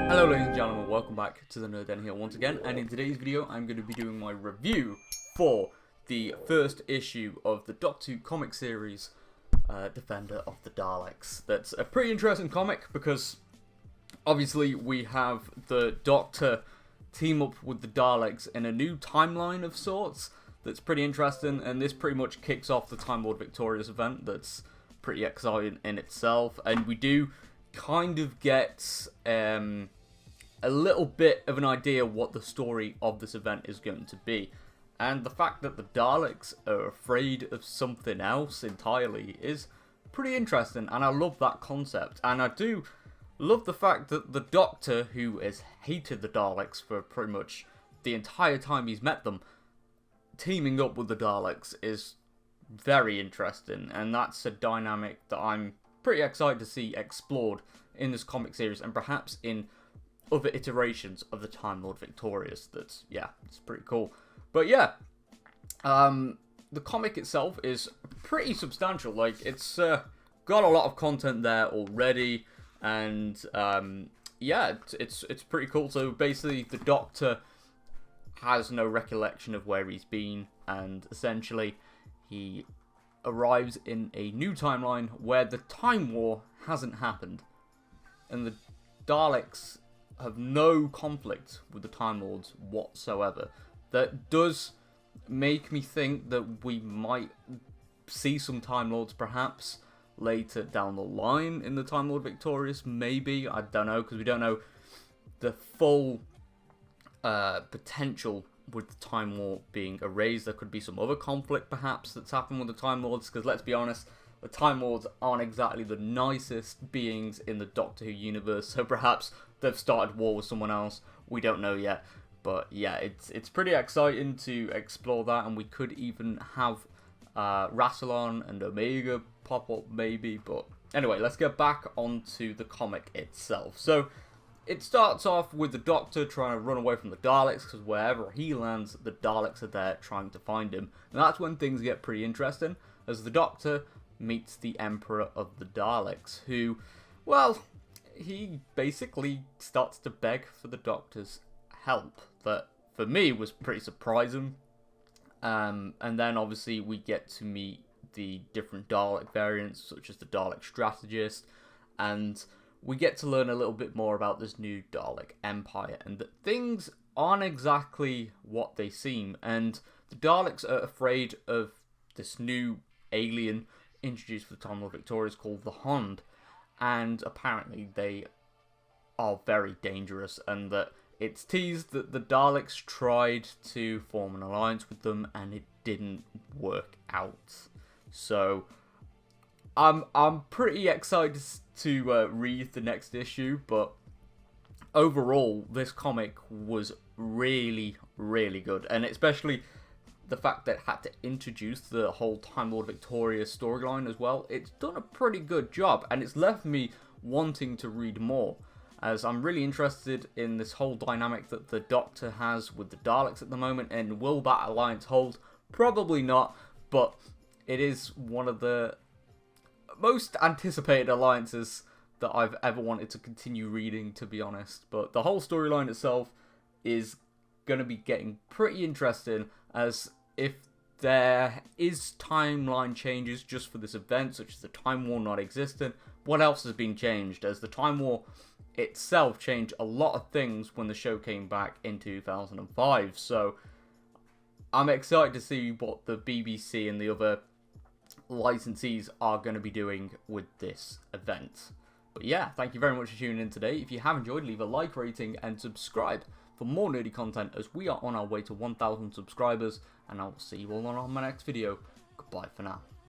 Hello ladies and gentlemen, welcome back to the Nerd Den here once again, and in today's video I'm going to be doing my review for the first issue of the Doctor Who comic series, Defender of the Daleks. That's a pretty interesting comic because obviously we have the Doctor team up with the Daleks in a new timeline of sorts that's pretty interesting, and this pretty much kicks off the Timelord Victorious event that's pretty exciting in itself, and we do kind of get a little bit of an idea what the story of this event is going to be. And the fact that the Daleks are afraid of something else entirely is pretty interesting, and I love that concept. And I do love the fact that the Doctor, who has hated the Daleks for pretty much the entire time he's met them, teaming up with the Daleks is very interesting, and that's a dynamic that I'm pretty excited to see explored in this comic series and perhaps in other iterations of the Time Lord Victorious. That's, yeah, it's pretty cool. But yeah, the comic itself is pretty substantial. Like, it's got a lot of content there already, and yeah, it's pretty cool. So basically, the Doctor has no recollection of where he's been, and essentially he arrives in a new timeline where the Time War hasn't happened, and the Daleks have no conflict with the Time Lords whatsoever. That does make me think that we might see some Time Lords perhaps later down the line in the Time Lord Victorious, maybe, I don't know, because we don't know the full potential with the Time War being erased. There could be some other conflict perhaps that's happened with the Time Lords, because let's be honest, the Time Lords aren't exactly the nicest beings in the Doctor Who universe, so perhaps they've started war with someone else. We don't know yet. But yeah, it's pretty exciting to explore that, and we could even have Rassilon and Omega pop up maybe. But anyway, let's get back onto the comic itself. So it starts off with the Doctor trying to run away from the Daleks, because wherever he lands, the Daleks are there trying to find him. And that's when things get pretty interesting, as the Doctor meets the Emperor of the Daleks, who, well, he basically starts to beg for the Doctor's help. That, for me, was pretty surprising. And then, obviously, we get to meet the different Dalek variants, such as the Dalek Strategist, and we get to learn a little bit more about this new Dalek Empire, and that things aren't exactly what they seem, and the Daleks are afraid of this new alien introduced for the Time Lord Victorious called the Hond, and apparently they are very dangerous, and that it's teased that the Daleks tried to form an alliance with them and it didn't work out. So I'm pretty excited to read the next issue, but overall this comic was really, really good, and especially the fact that it had to introduce the whole Time Lord Victorious storyline as well. It's done a pretty good job, and it's left me wanting to read more, as I'm really interested in this whole dynamic that the Doctor has with the Daleks at the moment, and will that alliance hold? Probably not, but it is one of the most anticipated alliances that I've ever wanted to continue reading, to be honest. But the whole storyline itself is going to be getting pretty interesting, as if there is timeline changes just for this event, such as the Time War not existing, what else has been changed? As the Time War itself changed a lot of things when the show came back in 2005, so I'm excited to see what the BBC and the other licensees are going to be doing with this event. But yeah, thank you very much for tuning in today. If you have enjoyed, leave a like, rating, and subscribe for more nerdy content, as we are on our way to 1,000 subscribers, and I will see you all on my next video. Goodbye for now.